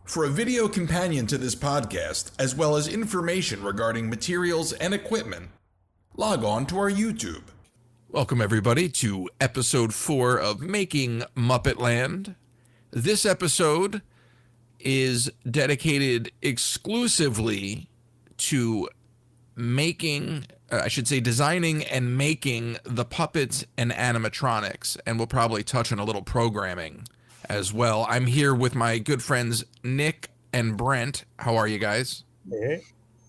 For a video companion to this podcast, as well as information regarding materials and equipment, log on to our YouTube. Welcome everybody to episode 4 of Making Muppetland. This episode is dedicated exclusively to designing and making the puppets and animatronics, and we'll probably touch on a little programming as well. I'm here with my good friends Nick and Brent. How are you guys? Hey.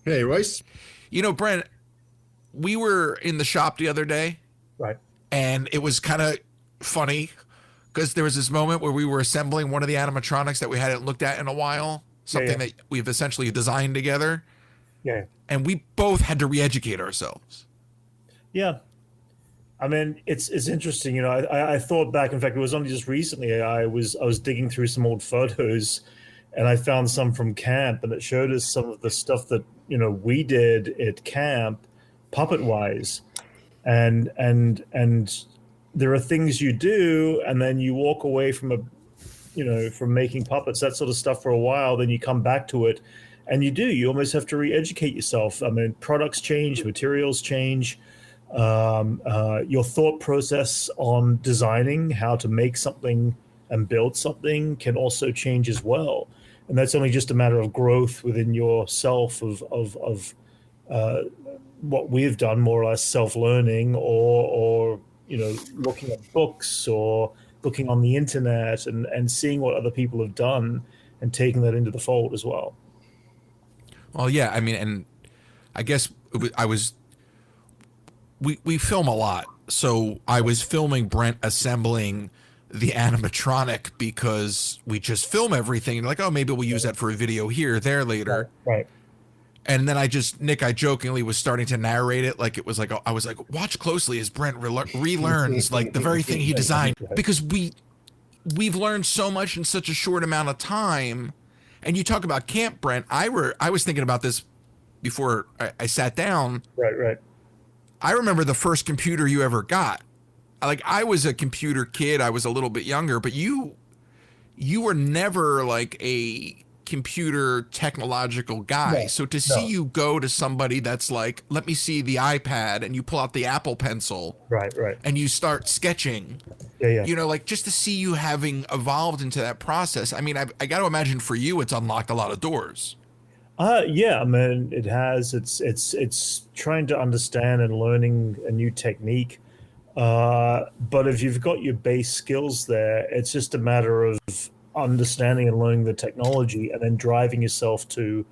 Hey, Royce. You know, Brent, we were in the shop the other day, Right. and it was kind of funny because there was this moment where we were assembling one of the animatronics that we hadn't looked at in a while, something that we've essentially designed together. Yeah. And we both had to re-educate ourselves. Yeah. I mean, it's interesting. You know, I thought back. In fact, it was only just recently. I was digging through some old photos, and I found some from camp, and it showed us some of the stuff that we did at camp, puppet wise, and there are things you do, and then you walk away from from making puppets, that sort of stuff for a while. Then you come back to it, and you almost have to re-educate yourself. I mean, products change, materials change. Your thought process on designing how to make something and build something can also change as well, and that's only just a matter of growth within yourself of what we've done, more or less self-learning, or looking at books or looking on the internet and seeing what other people have done and taking that into the fold as well. Well, yeah, I mean, and I guess we film a lot, so I was filming Brent assembling the animatronic because we just film everything, and like, oh, maybe we'll use that for a video here, there, later. Right. And then I jokingly was starting to narrate it like it was like, I was like, watch closely as Brent relearns like the very thing he designed, because we've learned so much in such a short amount of time. And you talk about camp, Brent. I was thinking about this before I sat down. Right. I remember the first computer you ever got. Like, I was a computer kid. I was a little bit younger, but you were never like a computer technological guy. So to see you go to somebody that's like, let me see the iPad, and you pull out the Apple Pencil. Right. And you start sketching. Yeah. Like, just to see you having evolved into that process. I mean, I got to imagine for you, it's unlocked a lot of doors. Yeah, I mean, it has. It's trying to understand and learning a new technique. But if you've got your base skills there, it's just a matter of understanding and learning the technology, and then driving yourself to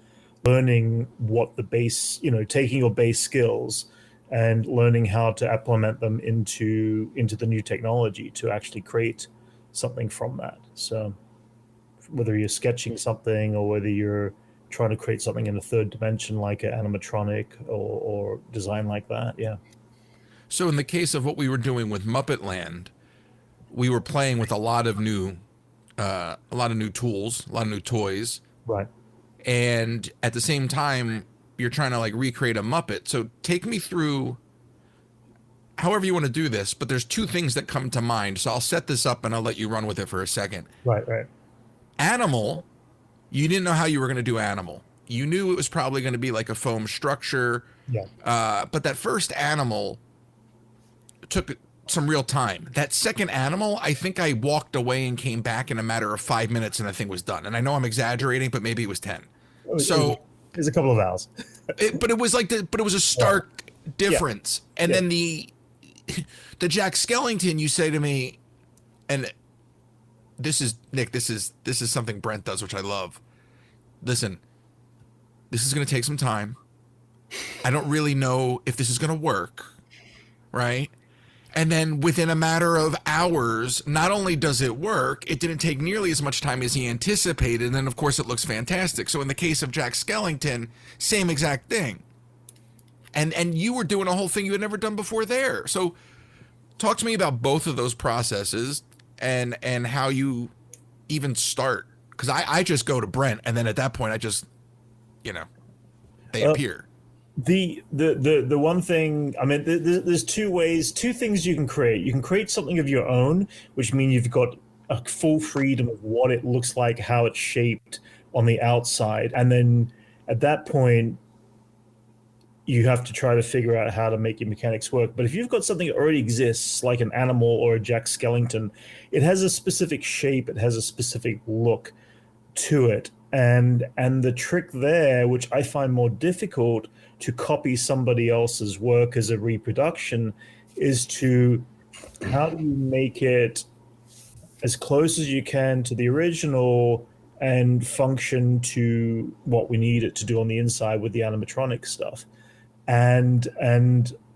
learning what the base, taking your base skills and learning how to implement them into the new technology to actually create something from that. So whether you're sketching something or whether you're trying to create something in a third dimension like an animatronic or design like that. Yeah. So in the case of what we were doing with Muppetland, we were playing with a lot of new tools, a lot of new toys. Right. And at the same time, you're trying to like recreate a Muppet. So take me through however you want to do this, but there's two things that come to mind. So I'll set this up and I'll let you run with it for a second. Right. Animal. You didn't know how you were going to do animal. You knew it was probably going to be like a foam structure. Yeah. But that first animal took some real time. That second animal, I think I walked away and came back in a matter of 5 minutes and the thing was done. And I know I'm exaggerating, but maybe it was 10. It was a couple of hours. But it was like but it was a stark difference. Yeah. And then the Jack Skellington, you say to me, and this is Nick, this is something Brent does, which I love. Listen, this is going to take some time. I don't really know if this is going to work, right? And then within a matter of hours, not only does it work, it didn't take nearly as much time as he anticipated. And then, of course, it looks fantastic. So in the case of Jack Skellington, same exact thing. And you were doing a whole thing you had never done before there. So talk to me about both of those processes and how you even start. Because I just go to Brent, and then at that point, I just, they appear. The one thing, I mean, there's two things you can create. You can create something of your own, which means you've got a full freedom of what it looks like, how it's shaped, on the outside, and then at that point you have to try to figure out how to make your mechanics work. But if you've got something that already exists, like an animal or a Jack Skellington, it has a specific shape, it has a specific look to it. And the trick there, which I find more difficult to copy somebody else's work as a reproduction, is to how do you make it as close as you can to the original and function to what we need it to do on the inside with the animatronic stuff. And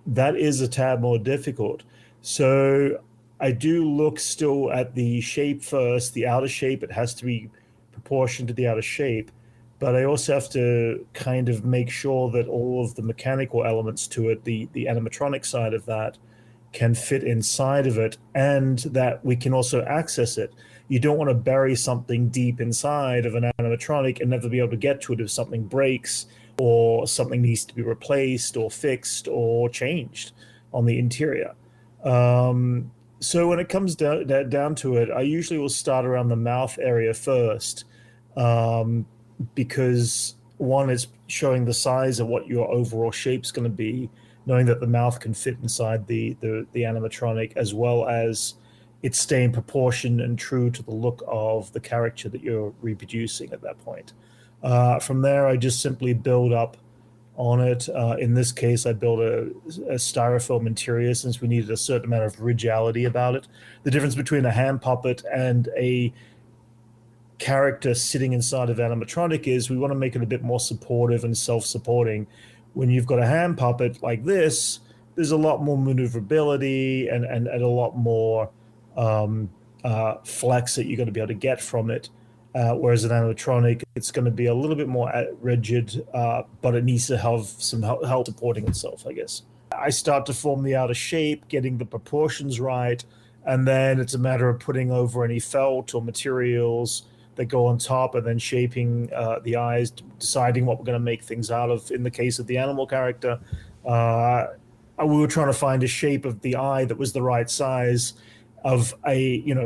that is a tad more difficult. So I do look still at the shape first, the outer shape. It has to be proportioned to the outer shape, but I also have to kind of make sure that all of the mechanical elements to it, the animatronic side of that, can fit inside of it, and that we can also access it. You don't want to bury something deep inside of an animatronic and never be able to get to it if something breaks or something needs to be replaced or fixed or changed on the interior. So when it comes down to it, I usually will start around the mouth area first, because one is showing the size of what your overall shape's going to be, knowing that the mouth can fit inside the animatronic, as well as it's staying proportioned and true to the look of the character that you're reproducing at that point. From there, I just simply build up on it. In this case, I built a styrofoam interior since we needed a certain amount of rigidity about it. The difference between a hand puppet and a character sitting inside of animatronic is we want to make it a bit more supportive and self-supporting. When you've got a hand puppet like this, there's a lot more maneuverability and a lot more flex that you're going to be able to get from it. Whereas an animatronic, it's going to be a little bit more rigid, but it needs to have some help supporting itself, I guess. I start to form the outer shape, getting the proportions right, and then it's a matter of putting over any felt or materials that go on top, and then shaping the eyes, deciding what we're going to make things out of. In the case of the animal character, we were trying to find a shape of the eye that was the right size of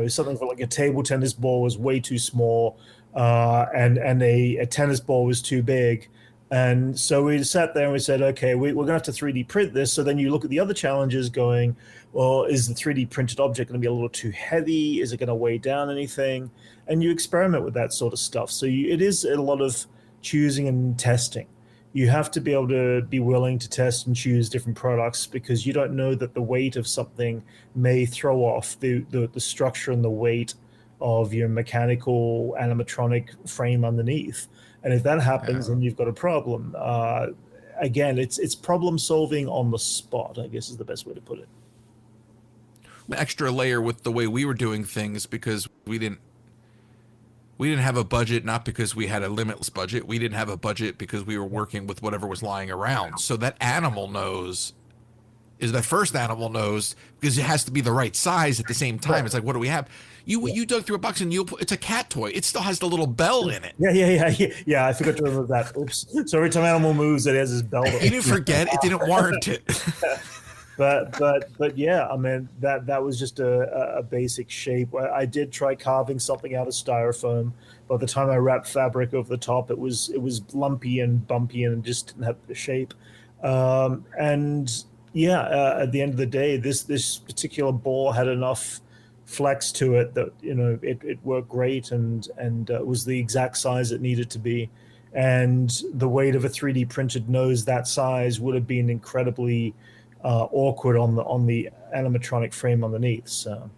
something like a table tennis ball was way too small, and a tennis ball was too big. And so we sat there and we said, okay, we're going to have to 3D print this. So then you look at the other challenges going, well, is the 3D printed object going to be a little too heavy? Is it going to weigh down anything? And you experiment with that sort of stuff. So it is a lot of choosing and testing. You have to be able to be willing to test and choose different products, because you don't know that the weight of something may throw off the structure and the weight of your mechanical animatronic frame underneath. And if that happens, then you've got a problem. Again, it's problem solving on the spot, I guess is the best way to put it. Extra layer with the way we were doing things, because we didn't have a budget, not because we had a limitless budget. We didn't have a budget because we were working with whatever was lying around. So that animal nose is the first animal nose, because it has to be the right size at the same time. Right. It's like, what do we have? You dug through a box and it's a cat toy. It still has the little bell in it. Yeah. I forgot to remember that. Oops. So every time animal moves, it has this bell. You didn't forget. It didn't warrant it. But yeah, I mean that was just a basic shape. I did try carving something out of styrofoam. By the time I wrapped fabric over the top, it was lumpy and bumpy and just didn't have the shape. And yeah, at the end of the day, this particular ball had enough flex to it that it worked great, and was the exact size it needed to be. And the weight of a 3D printed nose that size would have been incredibly awkward on the animatronic frame underneath. So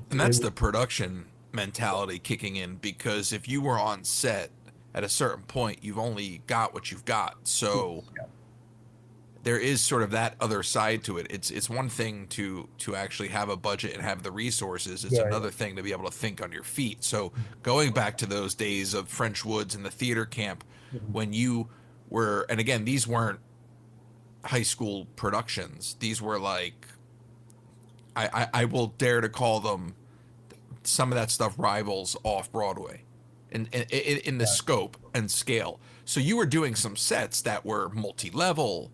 that's the production mentality kicking in, because if you were on set at a certain point, you've only got what you've got. So there is sort of that other side to it. It's one thing to actually have a budget and have the resources. It's another thing to be able to think on your feet. So going back to those days of French Woods and the theater camp, when you were, and again, these weren't high school productions. These were like, I will dare to call them, some of that stuff rivals off Broadway in the scope and scale. So you were doing some sets that were multi-level.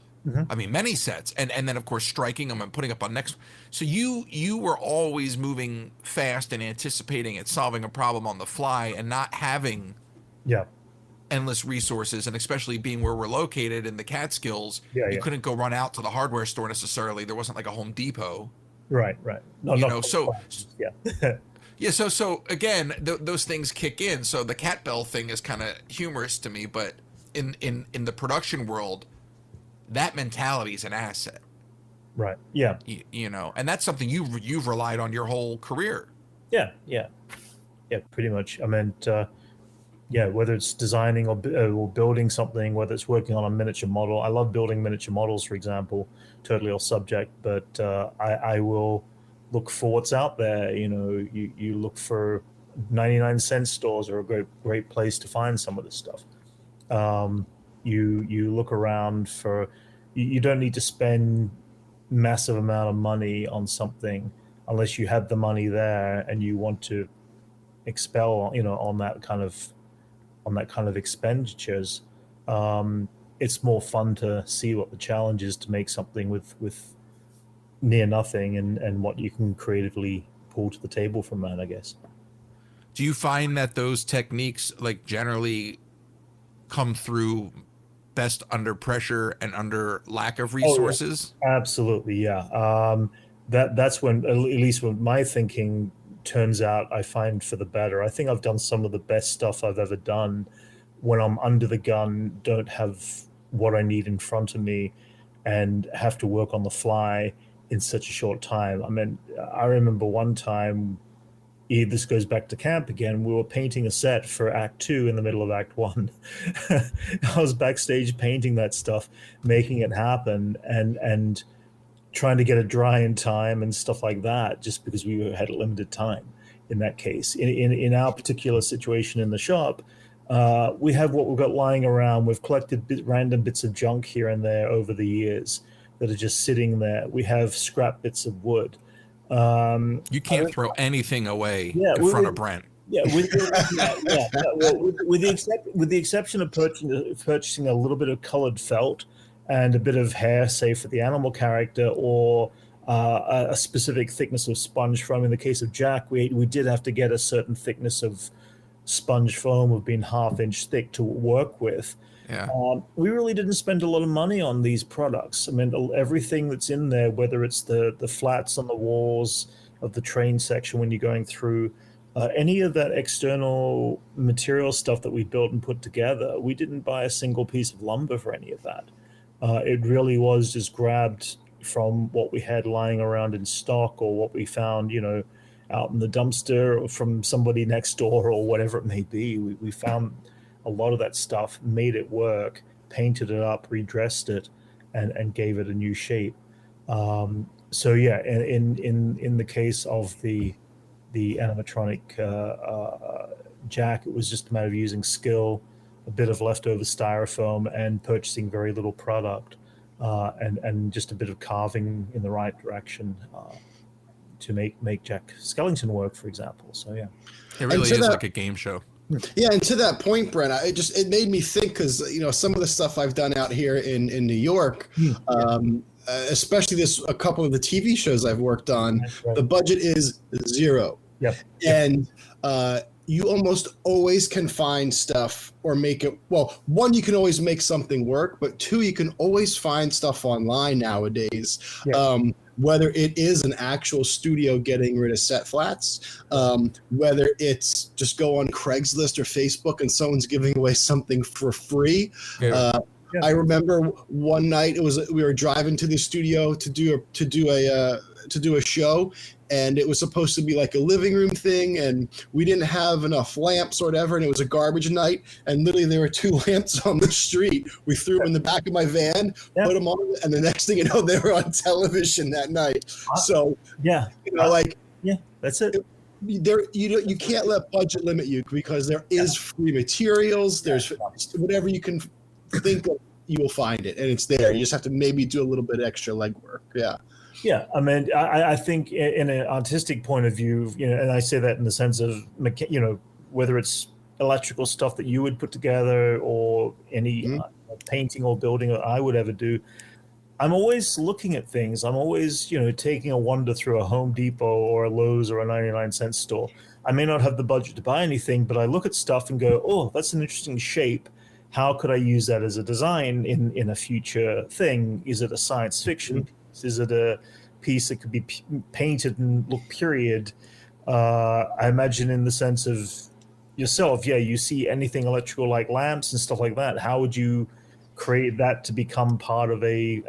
I mean, many sets, and then of course striking them and putting up on next. So you were always moving fast and anticipating and solving a problem on the fly, and not having endless resources, and especially being where we're located in the Catskills, Yeah, you yeah. couldn't go run out to the hardware store necessarily. There wasn't like a Home Depot, Right, right. No, you not know. quite So classes, yeah. yeah, so again, those things kick in. So the cat bell thing is kind of humorous to me, but in the production world, that mentality is an asset, Right. Yeah. you know, and that's something you've relied on your whole career. Yeah. Yeah. Yeah. Pretty much. I meant, yeah, whether it's designing or building something, whether it's working on a miniature model. I love building miniature models, for example, totally off subject, but I will look for what's out there. You know, you look for 99-cent stores are a great place to find some of this stuff. You look around for, you don't need to spend massive amount of money on something unless you have the money there and you want to expel, you know, on that kind of expenditures. It's more fun to see what the challenge is to make something with near nothing, and what you can creatively pull to the table from that, I guess. Do you find that those techniques like generally come through best under pressure and under lack of Oh yeah, resources? absolutely, yeah. That's when, at least when my thinking turns out, I find for the better. I think I've done some of the best stuff I've ever done when I'm under the gun, don't have what I need in front of me, and have to work on the fly in such a short time. I mean, I remember one time, this goes back to camp again. We were painting a set for Act Two in the middle of Act One. I was backstage painting that stuff, making it happen, and trying to get it dry in time and stuff like that, just because we had limited time in that case. In our particular situation in the shop, we have what we've got lying around. We've collected random bits of junk here and there over the years that are just sitting there. We have scrap bits of wood. You can't throw anything away Yeah, in front of Brent. yeah, well, with the exception of purchasing a little bit of colored felt and a bit of hair, say for the animal character, or a specific thickness of sponge foam. In the case of Jack, we did have to get a certain thickness of sponge foam of being half-inch thick to work with. Yeah. We really didn't spend a lot of money on these products. I mean, everything that's in there, whether it's the flats on the walls of the train section when you're going through, any of that external material stuff that we built and put together, we didn't buy a single piece of lumber for any of that. It really was just grabbed from what we had lying around in stock, or what we found, you know, out in the dumpster, or from somebody next door, or whatever it may be. We found a lot of that stuff, made it work, painted it up, redressed it, and gave it a new shape. So yeah, in the case of the animatronic Jack, it was just a matter of using skill, a bit of leftover styrofoam, and purchasing very little product, and just a bit of carving in the right direction to make Jack Skellington work, for example. So yeah, It really is like a game show. Yeah, and to that point, Brent, it made me think, because you know, some of the stuff I've done out here in New York, especially a couple of the TV shows I've worked on, right. The budget is zero. Yep. And you almost always can find stuff or make it, well, one, you can always make something work, but two, you can always find stuff online nowadays. Yep. Whether it is an actual studio getting rid of set flats, whether it's just go on Craigslist or Facebook and someone's giving away something for free. Yeah. Yeah. I remember one night we were driving to the studio to do a show, and it was supposed to be like a living room thing, and we didn't have enough lamps or whatever, and it was a garbage night, and literally there were 2 lamps on the street. We threw them in the back of my van, put them on, and the next thing you know, they were on television that night. So yeah, you know, like, yeah, that's it. You can't let budget limit you, because there is free materials. There's whatever you can think of, you will find it, and it's there. You just have to maybe do a little bit extra legwork. Yeah. Yeah, I mean, I think in an artistic point of view, you know, and I say that in the sense of, you know, whether it's electrical stuff that you would put together, or any painting or building that I would ever do, I'm always looking at things. I'm always, you know, taking a wander through a Home Depot or a Lowe's or a 99-cent store. I may not have the budget to buy anything, but I look at stuff and go, oh, that's an interesting shape. how could I use that as a design in a future thing? Is it a science fiction piece? Is it a piece that could be painted and look period? I imagine in the sense of yourself, yeah, you see anything electrical like lamps and stuff like that. How would you create that to become part of a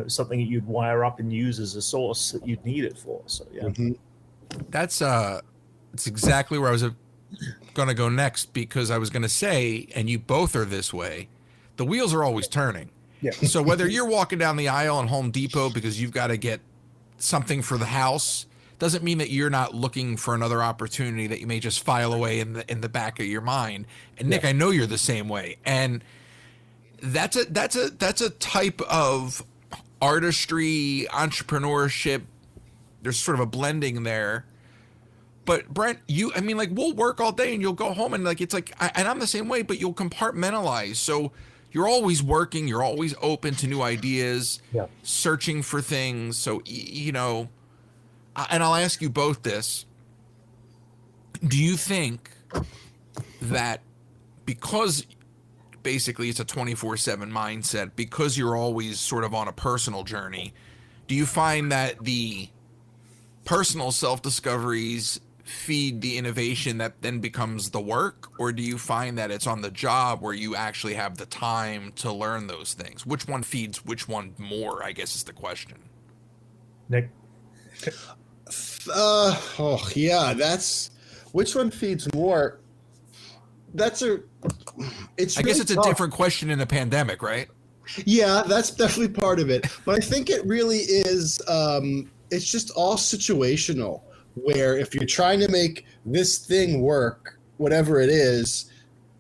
something that you'd wire up and use as a source that you'd need it for? So yeah. That's exactly where I was going to go next, because I was going to say, and you both are this way, the wheels are always turning. Yeah. So whether you're walking down the aisle in Home Depot because you've got to get something for the house, doesn't mean that you're not looking for another opportunity that you may just file away in the back of your mind. And Nick, I know you're the same way. And that's a type of artistry, entrepreneurship. There's sort of a blending there. But Brent, we'll work all day and you'll go home and like, it's like, and I'm the same way, but you'll compartmentalize. So you're always working, you're always open to new ideas, searching for things. So, and I'll ask you both this. Do you think that because basically it's a 24/7 mindset, because you're always sort of on a personal journey, do you find that the personal self-discoveries feed the innovation that then becomes the work? Or do you find that it's on the job where you actually have the time to learn those things? Which one feeds which one more, I guess, is the question. Nick? That's which one feeds more. I guess it's a different question in a pandemic, right? Yeah, that's definitely part of it. But I think it really is, it's just all situational, where if you're trying to make this thing work, whatever it is,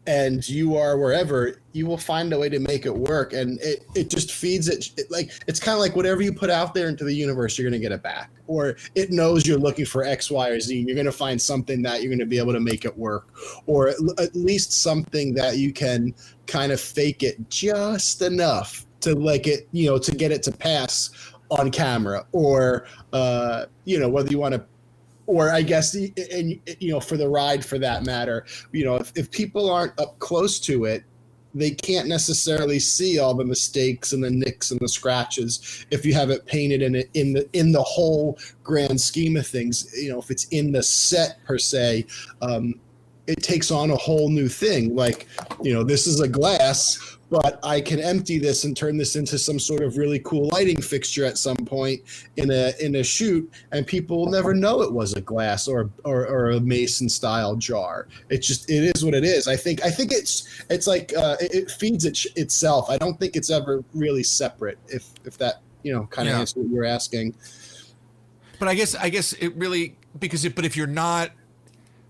and you are wherever, you will find a way to make it work. And it just feeds it. It's kind of like whatever you put out there into the universe, you're going to get it back. Or it knows you're looking for X, Y, or Z, and you're going to find something that you're going to be able to make it work. Or at least something that you can kind of fake it just enough to to get it to pass on camera. Or, whether you want to, or I guess, for the ride, for that matter, if people aren't up close to it, they can't necessarily see all the mistakes and the nicks and the scratches if you have it painted in the whole grand scheme of things. If it's in the set per se, it takes on a whole new thing. Like, this is a glass, but I can empty this and turn this into some sort of really cool lighting fixture at some point in a shoot, and people will never know it was a glass or a Mason style jar. It is what it is. I think it's like it feeds itself. I don't think it's ever really separate. If that kind of answers what you're asking. But I guess it really, but if you're not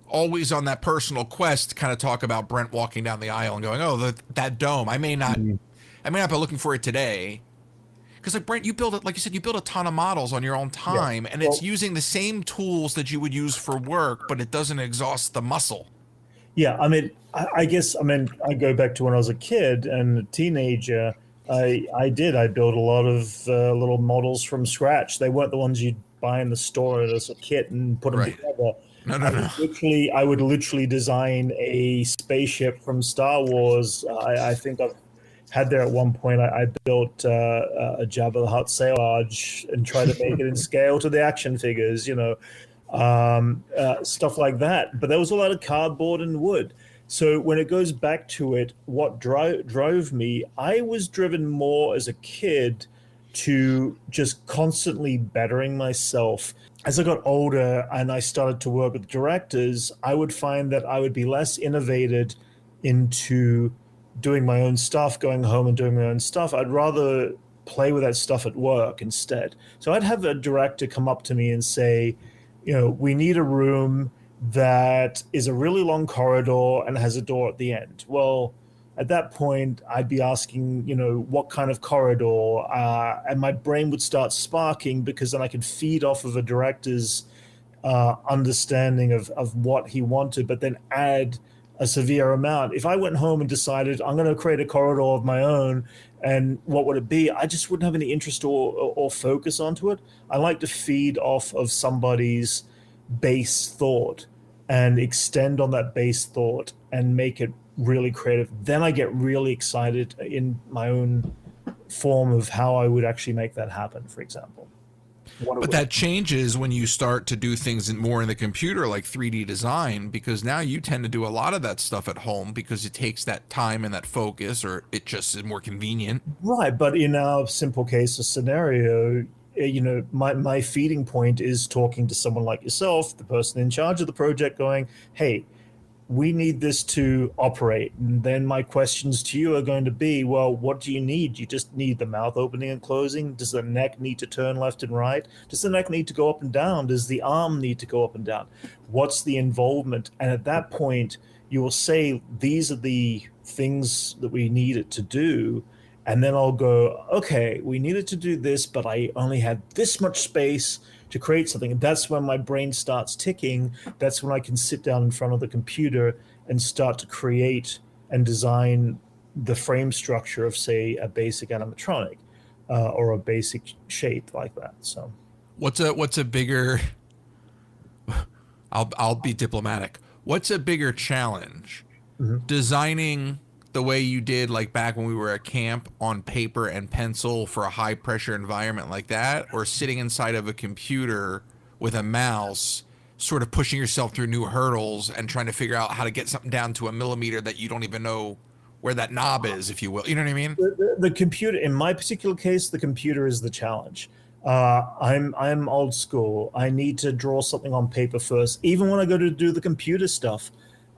always on that personal quest to kind of talk about Brent walking down the aisle and going, oh, that dome, I may not be looking for it today. Because like Brent, you build it, like you said, you build a ton of models on your own time, and it's using the same tools that you would use for work, but it doesn't exhaust the muscle. Yeah, I guess I go back to when I was a kid and a teenager. I built a lot of little models from scratch. They weren't the ones you'd buy in the store as a kit and put them together. No. I would literally design a spaceship from Star Wars. I think I've had there at one point. I built a Jabba the Hutt sail barge and tried to make it in scale to the action figures, stuff like that. But there was a lot of cardboard and wood. So when it goes back to it, what drove me, I was driven more as a kid to just constantly bettering myself. As I got older and I started to work with directors, I would find that I would be less innovated into doing my own stuff, going home and doing my own stuff. I'd rather play with that stuff at work instead. So I'd have a director come up to me and say, we need a room that is a really long corridor and has a door at the end. Well, at that point, I'd be asking, what kind of corridor, and my brain would start sparking, because then I could feed off of a director's understanding of what he wanted, but then add a severe amount. If I went home and decided I'm going to create a corridor of my own, and what would it be? I just wouldn't have any interest or focus onto it. I like to feed off of somebody's base thought and extend on that base thought and make it really creative. Then I get really excited in my own form of how I would actually make that happen, for example. But that changes when you start to do things more in the computer, like 3D design, because now you tend to do a lot of that stuff at home because it takes that time and that focus, or it just is more convenient. Right, but in our simple case or scenario, my feeding point is talking to someone like yourself, the person in charge of the project, going, hey, we need this to operate. And then my questions to you are going to be, well, what do you need? You just need the mouth opening and closing? Does the neck need to turn left and right? Does the neck need to go up and down? Does the arm need to go up and down? What's the involvement? And at that point, you will say, these are the things that we need it to do. And then I'll go, okay, we needed to do this, but I only had this much space to create something. And that's when my brain starts ticking. That's when I can sit down in front of the computer and start to create and design the frame structure of, say, a basic animatronic or a basic shape like that. So, what's a bigger? I'll be diplomatic. What's a bigger challenge? Designing the way you did, like back when we were at camp, on paper and pencil for a high pressure environment like that, or sitting inside of a computer with a mouse, sort of pushing yourself through new hurdles and trying to figure out how to get something down to a millimeter that you don't even know where that knob is, if you will. You know what I mean? The computer, in my particular case, the computer is the challenge. I'm old school. I need to draw something on paper first. Even when I go to do the computer stuff,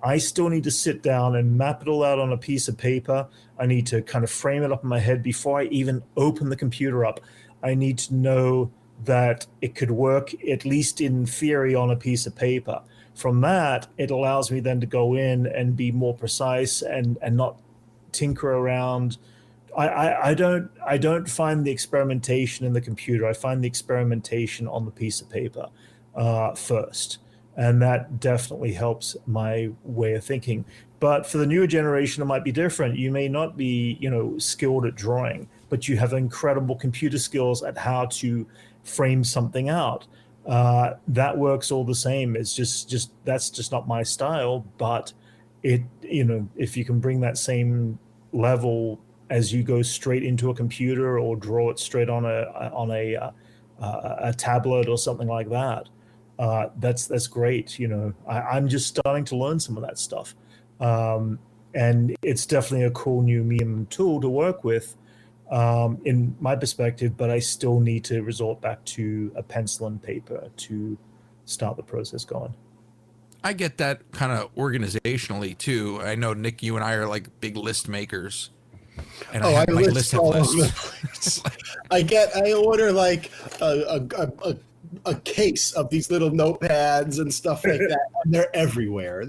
I still need to sit down and map it all out on a piece of paper. I need to kind of frame it up in my head before I even open the computer up. I need to know that it could work, at least in theory, on a piece of paper. From that, it allows me then to go in and be more precise and not tinker around. I don't find the experimentation in the computer. I find the experimentation on the piece of paper first. And that definitely helps my way of thinking. But for the newer generation, it might be different. You may not be, skilled at drawing, but you have incredible computer skills at how to frame something out. That works all the same. It's just that's just not my style. But if you can bring that same level as you go straight into a computer or draw it straight on a tablet or something like that. That's great. I'm just starting to learn some of that stuff. And it's definitely a cool new medium tool to work with in my perspective, but I still need to resort back to a pencil and paper to start the process going. I get that kind of organizationally too. I know, Nick, you and I are like big list makers. And I have, like, lists. I order like a case of these little notepads and stuff like that. And they're everywhere.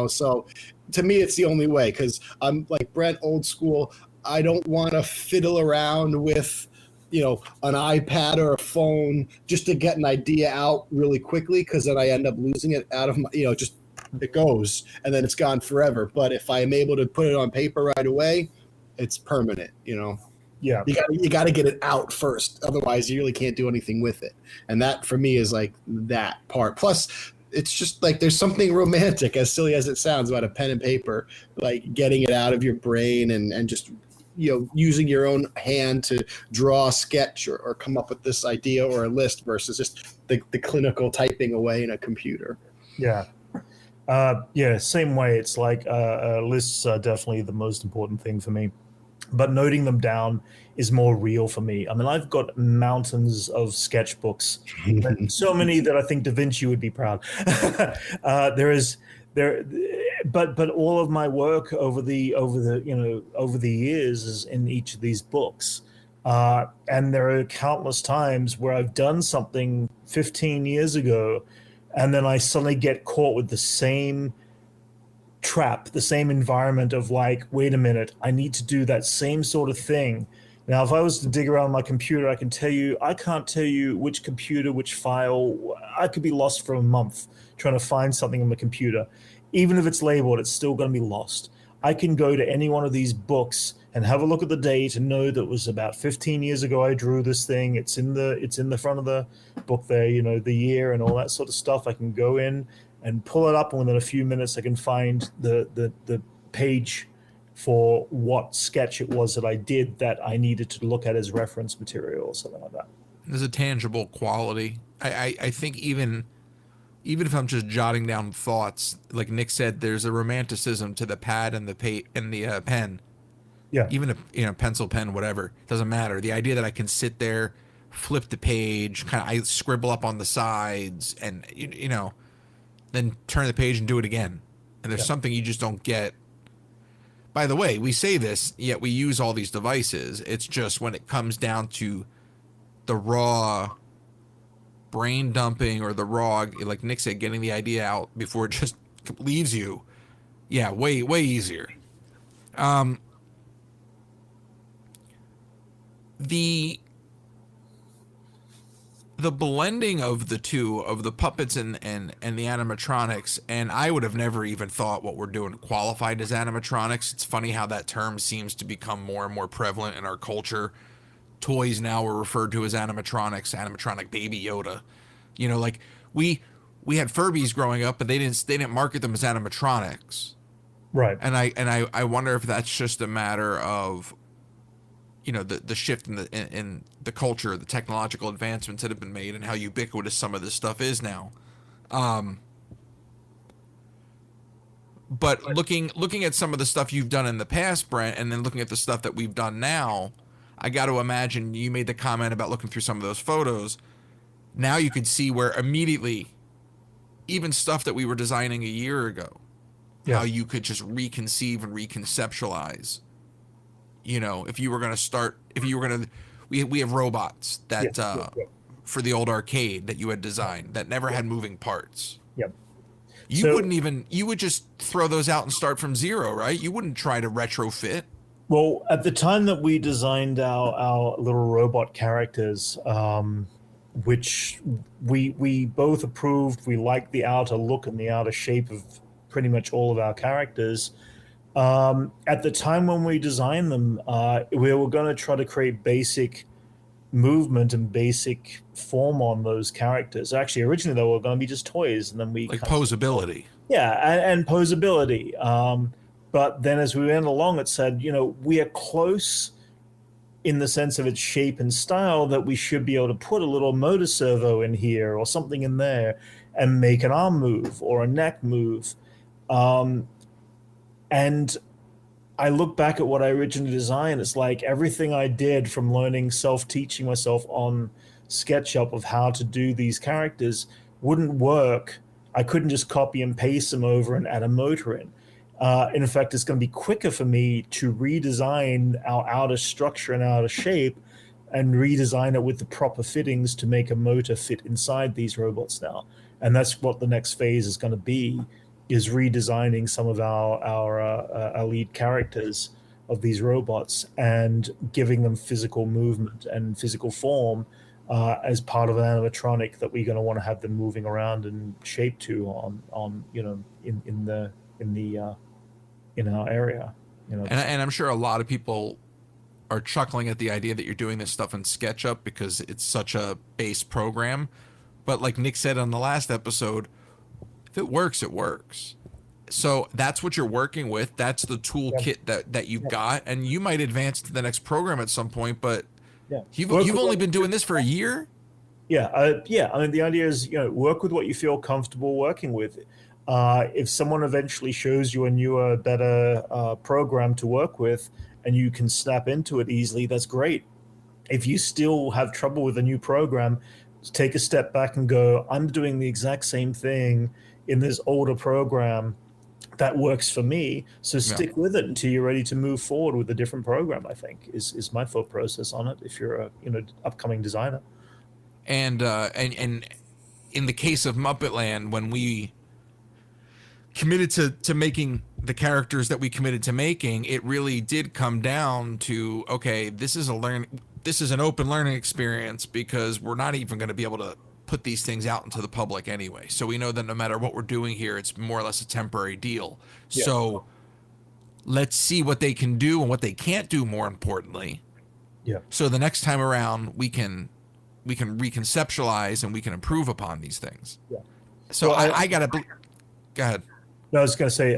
So to me, it's the only way, because I'm like Brent, old school. I don't want to fiddle around with, an iPad or a phone just to get an idea out really quickly, because then I end up losing it out of my, just it goes and then it's gone forever. But if I am able to put it on paper right away, it's permanent, Yeah, you got to get it out first. Otherwise, you really can't do anything with it. And that, for me, is like that part. Plus, it's just like there's something romantic, as silly as it sounds, about a pen and paper, like getting it out of your brain and just, using your own hand to draw a sketch or come up with this idea or a list versus just the clinical typing away in a computer. Yeah. Same way. It's like lists are definitely the most important thing for me. But noting them down is more real for me. I mean, I've got mountains of sketchbooks, so many that I think Da Vinci would be proud. But all of my work over the years is in each of these books, and there are countless times where I've done something 15 years ago, and then I suddenly get caught with the same trap, the same environment of like, wait a minute, I need to do that same sort of thing. Now, if I was to dig around my computer, I can't tell you which computer, which file. I could be lost for a month trying to find something on the computer. Even if it's labeled, it's still going to be lost. I can go to any one of these books and have a look at the date and know that it was about 15 years ago I drew this thing. It's in the front of the book there, the year and all that sort of stuff. I can go in and pull it up, and within a few minutes I can find the page for what sketch it was that I did that I needed to look at as reference material or something like that. There's a tangible quality. I think even if I'm just jotting down thoughts, like Nick said, there's a romanticism to the pad and the pen. Yeah. Even a pencil, pen, whatever, doesn't matter. The idea that I can sit there, flip the page, I scribble up on the sides, and then turn the page and do it again. And there's something you just don't get. By the way, we say this, yet we use all these devices. It's just when it comes down to the raw brain dumping or the raw, like Nick said, getting the idea out before it just leaves you. Yeah, way easier. The blending of the two, of the puppets and the animatronics, and I would have never even thought what we're doing qualified as animatronics. It's funny how that term seems to become more and more prevalent in our culture. Toys now are referred to as animatronics, animatronic Baby Yoda. Like we had Furbies growing up, but they didn't market them as animatronics. Right. And I wonder if that's just a matter of the shift in the culture, the technological advancements that have been made, and how ubiquitous some of this stuff is now. But looking at some of the stuff you've done in the past, Brent, and then looking at the stuff that we've done now, I got to imagine you made the comment about looking through some of those photos. Now you could see where immediately, even stuff that we were designing a year ago, how you could just reconceive and reconceptualize. If you were going to we have robots that for the old arcade that you had designed that never had moving parts. Yep. You would just throw those out and start from zero, right? You wouldn't try to retrofit. Well, at the time that we designed our little robot characters, which we both approved, we liked the outer look and the outer shape of pretty much all of our characters. At the time when we designed them, we were going to try to create basic movement and basic form on those characters. Actually, originally they were going to be just toys, and then we posability. And posability. But then as we went along, it said, we are close in the sense of its shape and style that we should be able to put a little motor servo in here or something in there and make an arm move or a neck move. And I look back at what I originally designed. It's like everything I did from learning, self-teaching myself on SketchUp of how to do these characters wouldn't work. I couldn't just copy and paste them over and add a motor in. In fact, it's going to be quicker for me to redesign our outer structure and outer shape and redesign it with the proper fittings to make a motor fit inside these robots now. And that's what the next phase is going to be, is redesigning some of our lead characters of these robots and giving them physical movement and physical form as part of an animatronic that we're going to want to have them moving around and shape to on in our area. And I'm sure a lot of people are chuckling at the idea that you're doing this stuff in SketchUp because it's such a base program. But like Nick said on the last episode, if it works, it works. So that's what you're working with. That's the toolkit that you've got, and you might advance to the next program at some point. But you've only been doing this for a year. I mean, the idea is work with what you feel comfortable working with. If someone eventually shows you a newer, better program to work with, and you can snap into it easily, that's great. If you still have trouble with a new program, take a step back and go, I'm doing the exact same thing in this older program that works for me. So stick with it until you're ready to move forward with a different program, I think, is my thought process on it if you're a upcoming designer. And in the case of Muppetland, when we committed to making the characters that we committed to making, it really did come down to, okay, this is an open learning experience because we're not even going to be able to put these things out into the public anyway. So we know that no matter what we're doing here, it's more or less a temporary deal. Yeah. So let's see what they can do and what they can't do, more importantly. Yeah. So the next time around we can reconceptualize and we can improve upon these things. Yeah. So I gotta go ahead. No, I was going to say,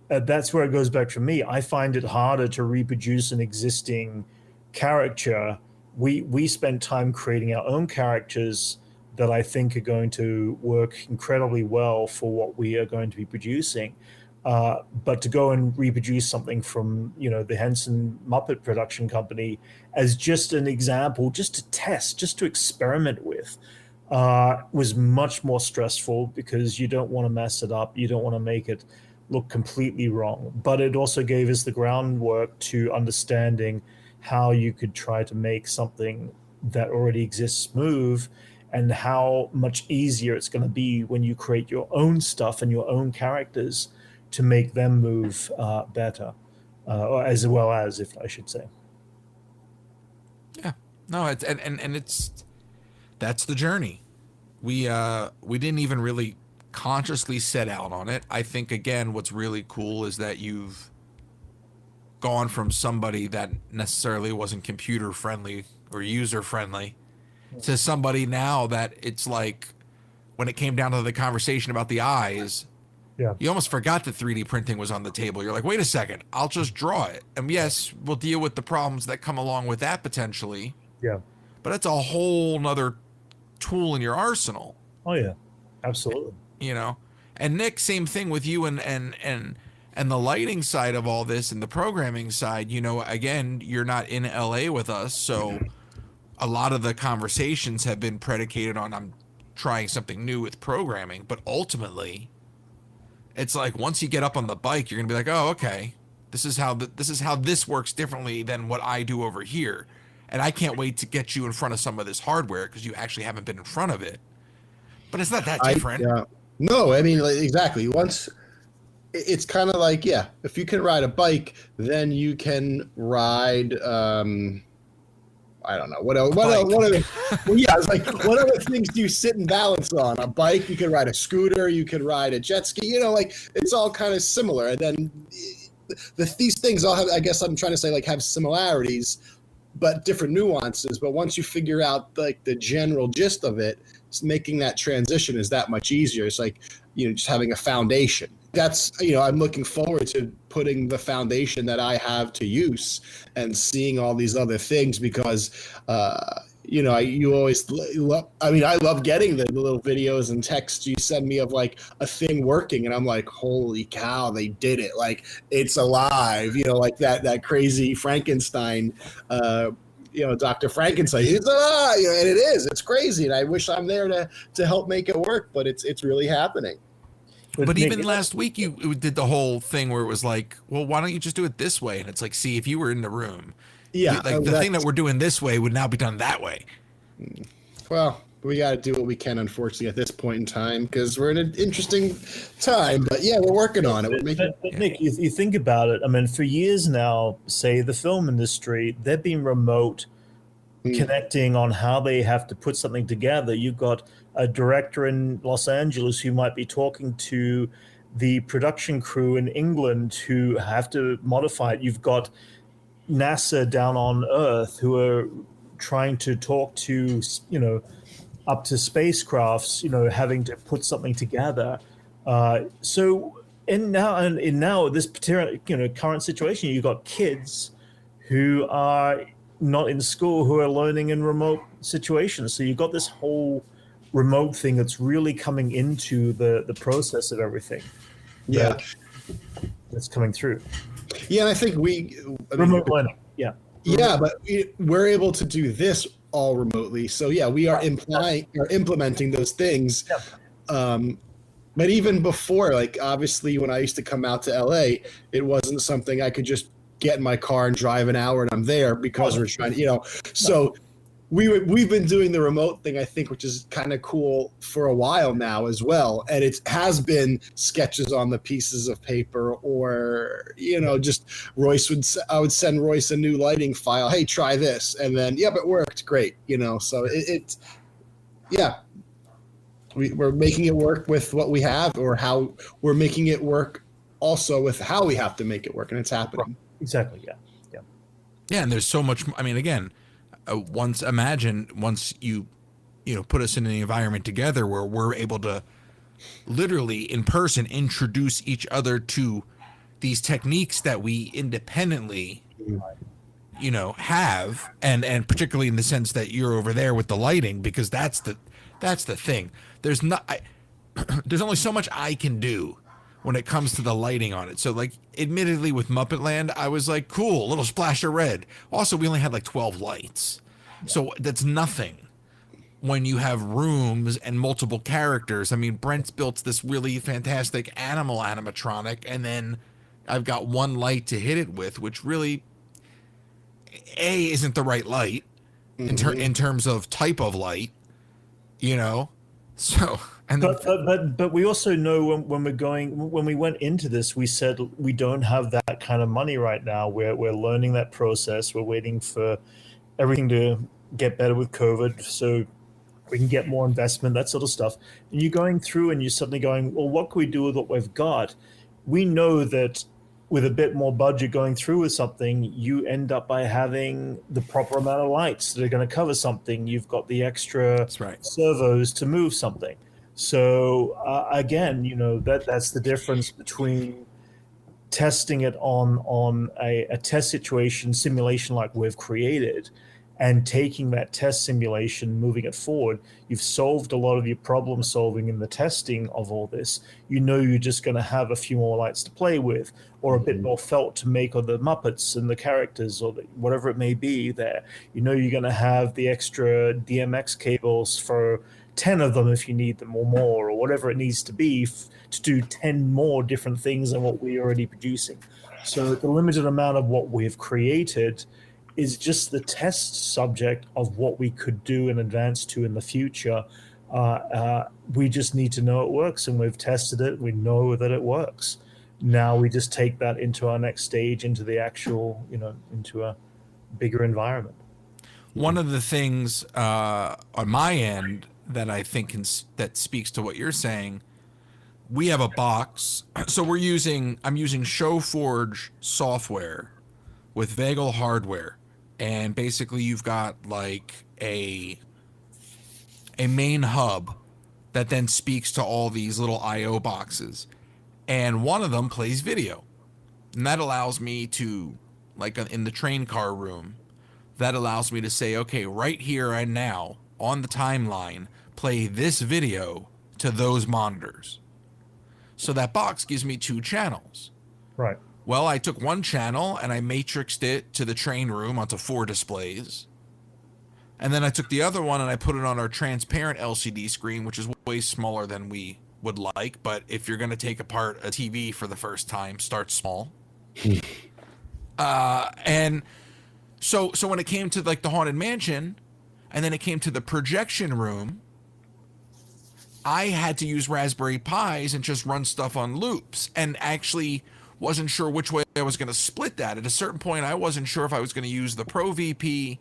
that's where it goes back for me. I find it harder to reproduce an existing character. We spend time creating our own characters that I think are going to work incredibly well for what we are going to be producing. But to go and reproduce something from, the Henson Muppet production company as just an example, just to test, just to experiment with, was much more stressful because you don't want to mess it up. You don't want to make it look completely wrong. But it also gave us the groundwork to understanding how you could try to make something that already exists move, and how much easier it's going to be when you create your own stuff and your own characters to make them move better, or as well as, if I should say. Yeah, no, it's and it's that's the journey. We didn't even really consciously set out on it. I think again, what's really cool is that you've gone from somebody that necessarily wasn't computer friendly or user friendly to somebody now that it's like, when it came down to the conversation about the eyes, Yeah. you almost forgot that 3D printing was on the table. You're like, wait a second, I'll just draw it. And yes, we'll deal with the problems that come along with that potentially, Yeah. but it's a whole nother tool in your arsenal, Oh yeah. Absolutely. And Nick, same thing with you and the lighting side of all this and the programming side. Again, you're not in LA with us, so a lot of the conversations have been predicated on I'm trying something new with programming, but ultimately it's like once you get up on the bike, you're gonna be like, oh, okay, this is how this works differently than what I do over here, and I can't wait to get you in front of some of this hardware because you actually haven't been in front of it. But it's not that different. No, I mean, like, exactly. Once it's kind of like, yeah, if you can ride a bike, then you can ride. I don't know what else. What other? Well, yeah, it's like, what other things do you sit and balance on? A bike, you can ride a scooter, you can ride a jet ski. Like, it's all kind of similar. And then these things all have, I guess I'm trying to say, like, have similarities, but different nuances. But once you figure out like the general gist of it, making that transition is that much easier. It's like, just having a foundation. That's, I'm looking forward to putting the foundation that I have to use and seeing all these other things because, you always love, I love getting the little videos and texts you send me of like a thing working. And I'm like, holy cow, they did it. Like, it's alive, like that crazy Frankenstein, Dr. Frankenstein, and it is, it's crazy. And I wish I'm there to help make it work, but it's really happening. But even last week, you did the whole thing where it was like, well, why don't you just do it this way? And it's like, see, if you were in the room, yeah, the thing that we're doing this way would now be done that way. Well, we got to do what we can, unfortunately, at this point in time, because we're in an interesting time. But yeah, we're working on it. But Nick, you think about it. I mean, for years now, say the film industry, they've been remote connecting on how they have to put something together. You've got a director in Los Angeles who might be talking to the production crew in England who have to modify it. You've got NASA down on Earth who are trying to talk to, up to spacecrafts, having to put something together. So now this particular, current situation, you've got kids who are not in school who are learning in remote situations. So you've got this whole remote thing that's really coming into the process of everything. Yeah. That's coming through. Yeah, and I think remote learning. Yeah. Yeah, but we're able to do this all remotely. So yeah, we are implementing those things. Yeah. But even before, like, obviously when I used to come out to LA, it wasn't something I could just get in my car and drive an hour and I'm there because we're trying to, so we've been doing the remote thing, I think, which is kind of cool for a while now as well. And it has been sketches on the pieces of paper, or, just I would send Royce a new lighting file. Hey, try this. And then, yep, it worked. Great. So we're making it work with what we have, or how we're making it work also with how we have to make it work. And it's happening. Exactly. Yeah. Yeah. Yeah. And there's so much, again, once you put us in an environment together where we're able to literally in person introduce each other to these techniques that we independently, have, and particularly in the sense that you're over there with the lighting, because that's the thing. There's there's only so much I can do when it comes to the lighting on it. So, like, admittedly, with Muppetland, I was like, cool, little splash of red. Also, we only had like 12 lights, so that's nothing when you have rooms and multiple characters. I mean, Brent's built this really fantastic animatronic, and then I've got one light to hit it with, which really isn't the right light in terms of type of light, So, and but we also know when we went into this, we said we don't have that kind of money right now. We're learning that process. We're waiting for everything to get better with COVID, so we can get more investment, that sort of stuff. And you're going through and you're suddenly going, well, what can we do with what we've got? We know that with a bit more budget going through with something, you end up by having the proper amount of lights that are going to cover something. You've got the extra servos to move something. So again, that's the difference between testing it on a test situation simulation like we've created, and taking that test simulation, moving it forward. You've solved a lot of your problem solving in the testing of all this. You're just going to have a few more lights to play with, or a bit more felt to make on the Muppets and the characters, or whatever it may be there. You're going to have the extra DMX cables for 10 of them if you need them, or more, or whatever it needs to be to do 10 more different things than what we're already producing. So the limited amount of what we've created is just the test subject of what we could do and advance to in the future. We just need to know it works, and we've tested it. We know that it works. Now we just take that into our next stage, into the actual, into a bigger environment. One of the things on my end that I think that speaks to what you're saying, we have a box. So I'm using ShowForge software with Vagal hardware. And basically you've got like a main hub that then speaks to all these little IO boxes. And one of them plays video. And that allows me to, like in the train car room, that allows me to say, okay, right here and now on the timeline, play this video to those monitors. So that box gives me 2 channels. Right. Well, I took one channel and I matrixed it to the train room onto 4 displays. And then I took the other one and I put it on our transparent LCD screen, which is way smaller than we would like. But if you're going to take apart a TV for the first time, start small. And so when it came to like the Haunted Mansion, and then it came to the projection room, I had to use Raspberry Pis and just run stuff on loops, and actually wasn't sure which way I was going to split that. At a certain point, I wasn't sure if I was going to use the Pro VP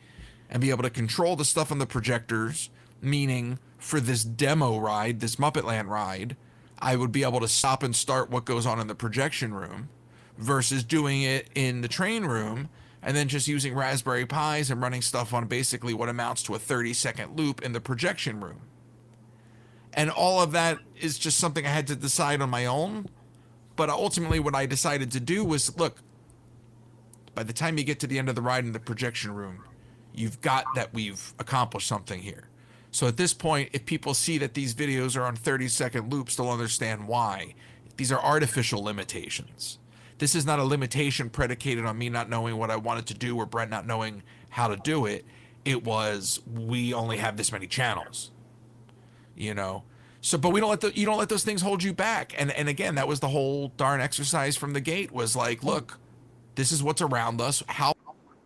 and be able to control the stuff on the projectors, meaning for this demo ride, this Muppetland ride, I would be able to stop and start what goes on in the projection room, versus doing it in the train room and then just using Raspberry Pis and running stuff on basically what amounts to a 30-second loop in the projection room. And all of that is just something I had to decide on my own. But ultimately what I decided to do was, look, by the time you get to the end of the ride in the projection room, you've got that we've accomplished something here. So at this point, if people see that these videos are on 30-second loops, they'll understand why. These are artificial limitations. This is not a limitation predicated on me not knowing what I wanted to do or Brent not knowing how to do it. It was, we only have this many channels, So, but you don't let those things hold you back. And again, that was the whole darn exercise from the gate, was like, look, this is what's around us. How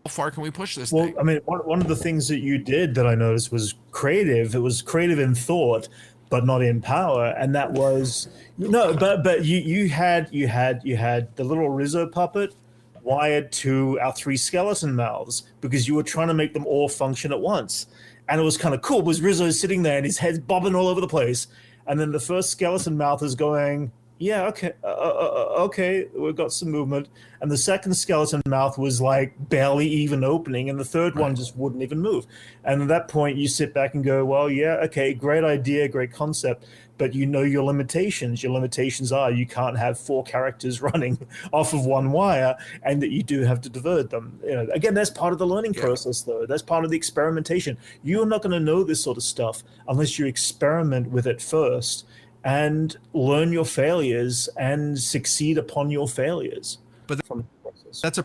far can we push this thing? Well, I mean, one of the things that you did that I noticed was creative. It was creative in thought, but not in power. And that was, but you had the little Rizzo puppet wired to our 3 skeleton mouths, because you were trying to make them all function at once. And it was kind of cool because Rizzo's sitting there and his head's bobbing all over the place. And then the first skeleton mouth is going, yeah, okay, okay, we've got some movement. And the second skeleton mouth was like barely even opening, and the third one just wouldn't even move. And at that point, you sit back and go, well, yeah, okay, great idea, great concept. but you know your limitations. Your limitations are you can't have 4 characters running off of one wire, and that you do have to divert them. Again, that's part of the learning process, though. That's part of the experimentation. You're not going to know this sort of stuff unless you experiment with it first and learn your failures and succeed upon your failures. But from the process. That's a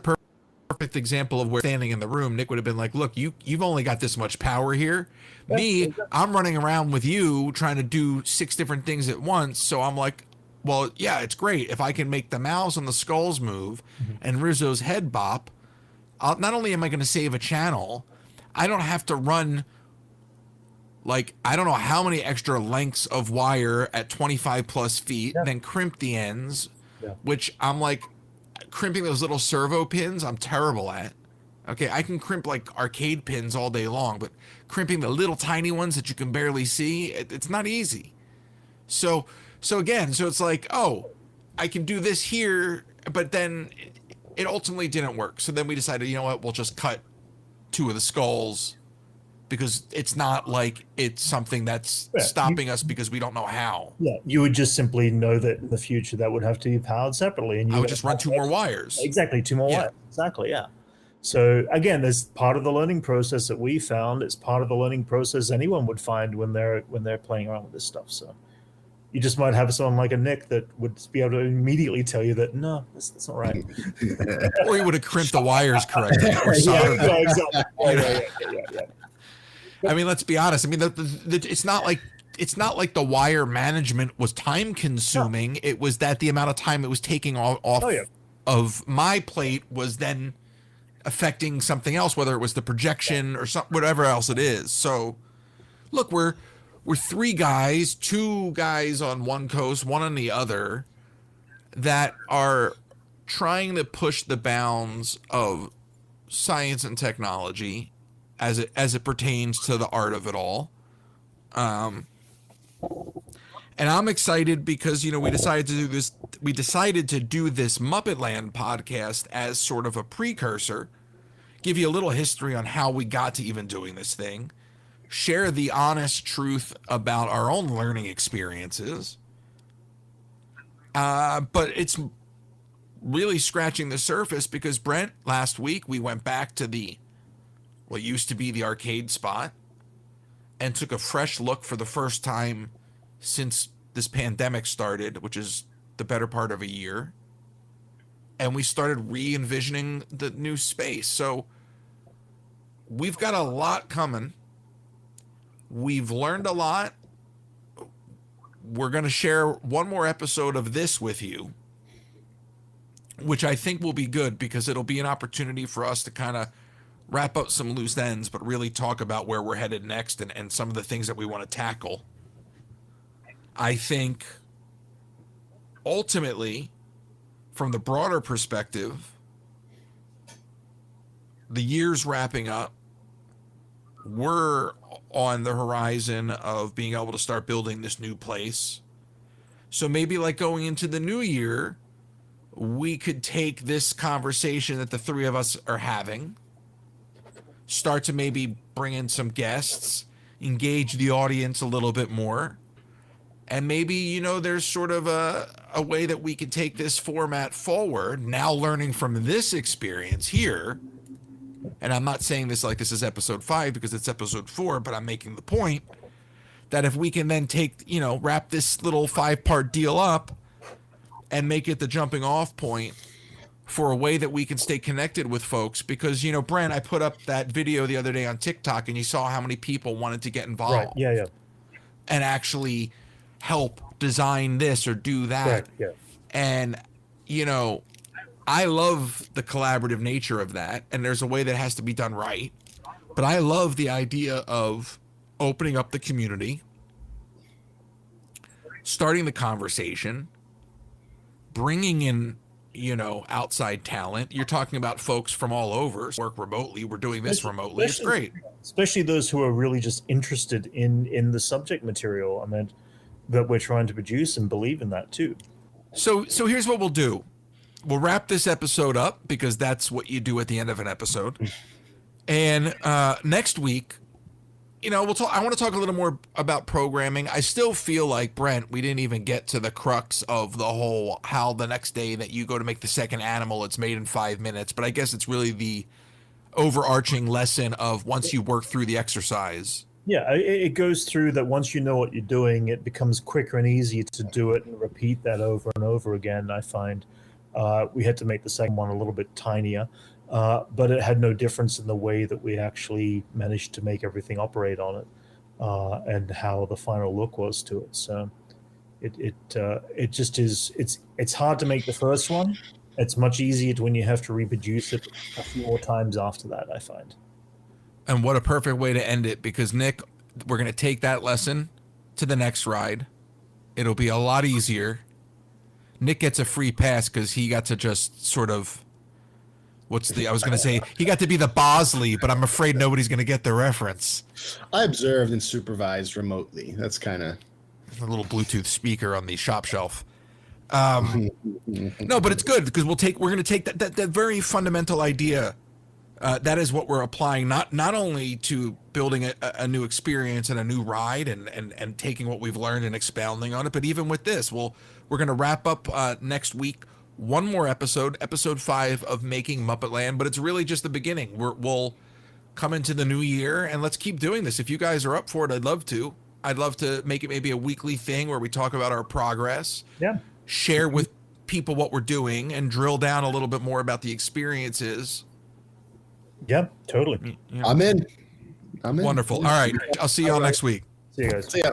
perfect example of where standing in the room, Nick would have been like, look, you've only got this much power here. Me, exactly. I'm running around with you trying to do 6 different things at once. So I'm like, well, yeah, it's great. If I can make the mouths and the skulls move and Rizzo's head bop, not only am I going to save a channel, I don't have to run like, I don't know how many extra lengths of wire at 25 plus feet, then crimp the ends, which I'm like, crimping those little servo pins, I'm terrible at. Okay, I can crimp like arcade pins all day long, but crimping the little tiny ones that you can barely see, it's not easy. So it's like, oh, I can do this here, but then it ultimately didn't work. So then we decided, you know what, we'll just cut 2 of the skulls, because it's not like it's something that's stopping us because we don't know how. Yeah, you would just simply know that in the future that would have to be powered separately, and you I would just run 2 more wires. Exactly, 2 more wires. Exactly, yeah. So again, there's part of the learning process that we found. It's part of the learning process anyone would find when they're playing around with this stuff. So you just might have someone like a Nick that would be able to immediately tell you that no, that's not right. Or he would have crimped the wires correctly. Or exactly. Yeah. I mean, let's be honest. I mean, it's not like the wire management was time consuming. No. It was that the amount of time it was taking off of my plate was then affecting something else, whether it was the projection or whatever else it is. So look, we're 3 guys, 2 guys on one coast, 1 on the other, that are trying to push the bounds of science and technology as it pertains to the art of it all. And I'm excited because, we decided to do this. We decided to do this Muppetland podcast as sort of a precursor, give you a little history on how we got to even doing this thing, share the honest truth about our own learning experiences. But it's really scratching the surface because, Brent, last week we went back to what used to be the arcade spot and took a fresh look for the first time since this pandemic started, which is the better part of a year. And we started re-envisioning the new space. So we've got a lot coming. We've learned a lot. We're going to share one more episode of this with you, which I think will be good because it'll be an opportunity for us to kind of wrap up some loose ends, but really talk about where we're headed next and some of the things that we want to tackle. I think ultimately, from the broader perspective, the year's wrapping up. We're on the horizon of being able to start building this new place. So maybe like going into the new year, we could take this conversation that the 3 of us are having, start to maybe bring in some guests, engage the audience a little bit more. And maybe, there's sort of a way that we could take this format forward, now learning from this experience here. And I'm not saying this like this is episode 5 because it's episode 4, but I'm making the point that if we can then wrap this little 5-part deal up and make it the jumping off point for a way that we can stay connected with folks. Because, Brent, I put up that video the other day on TikTok and you saw how many people wanted to get involved. Right. Yeah. And actually help design this or do that. Right. Yeah. And, I love the collaborative nature of that, and there's a way that has to be done right. But I love the idea of opening up the community, starting the conversation, bringing in, outside talent. You're talking about folks from all over, work remotely. We're doing this remotely. It's great. Especially those who are really just interested in the subject material, that we're trying to produce and believe in that too. So here's what we'll do. We'll wrap this episode up because that's what you do at the end of an episode. And next week, you know, I want to talk a little more about programming. I still feel like, Brent, we didn't even get to the crux of the whole how the next day that you go to make the second animal, it's made in 5 minutes. But I guess it's really the overarching lesson of once you work through the exercise. Yeah, it goes through that once you know what you're doing, it becomes quicker and easier to do it and repeat that over and over again. I find we had to make the second one a little bit tinier, but it had no difference in the way that we actually managed to make everything operate on it and how the final look was to it. So it just is. It's hard to make the first one. It's much easier when you have to reproduce it a few more times after that, I find. And what a perfect way to end it, because Nick, we're going to take that lesson to the next ride. It'll be a lot easier. Nick gets a free pass because he got to just sort of, I was going to say, he got to be the Bosley, but I'm afraid nobody's going to get the reference. I observed and supervised remotely. That's kind of a little Bluetooth speaker on the shop shelf. No, but it's good because we're going to take that very fundamental idea. That is what we're applying, not only to building a new experience and a new ride and taking what we've learned and expounding on it, but even with this, we're going to wrap up next week. One more episode 5 of Making Muppetland, but it's really just the beginning. We'll come into the new year and let's keep doing this. If you guys are up for it, I'd love to. I'd love to make it maybe a weekly thing where we talk about our progress. Yeah. Share with people what we're doing and drill down a little bit more about the experiences. Yeah, totally. I'm in. Wonderful. All right. I'll see y'all next week. See you guys. See ya.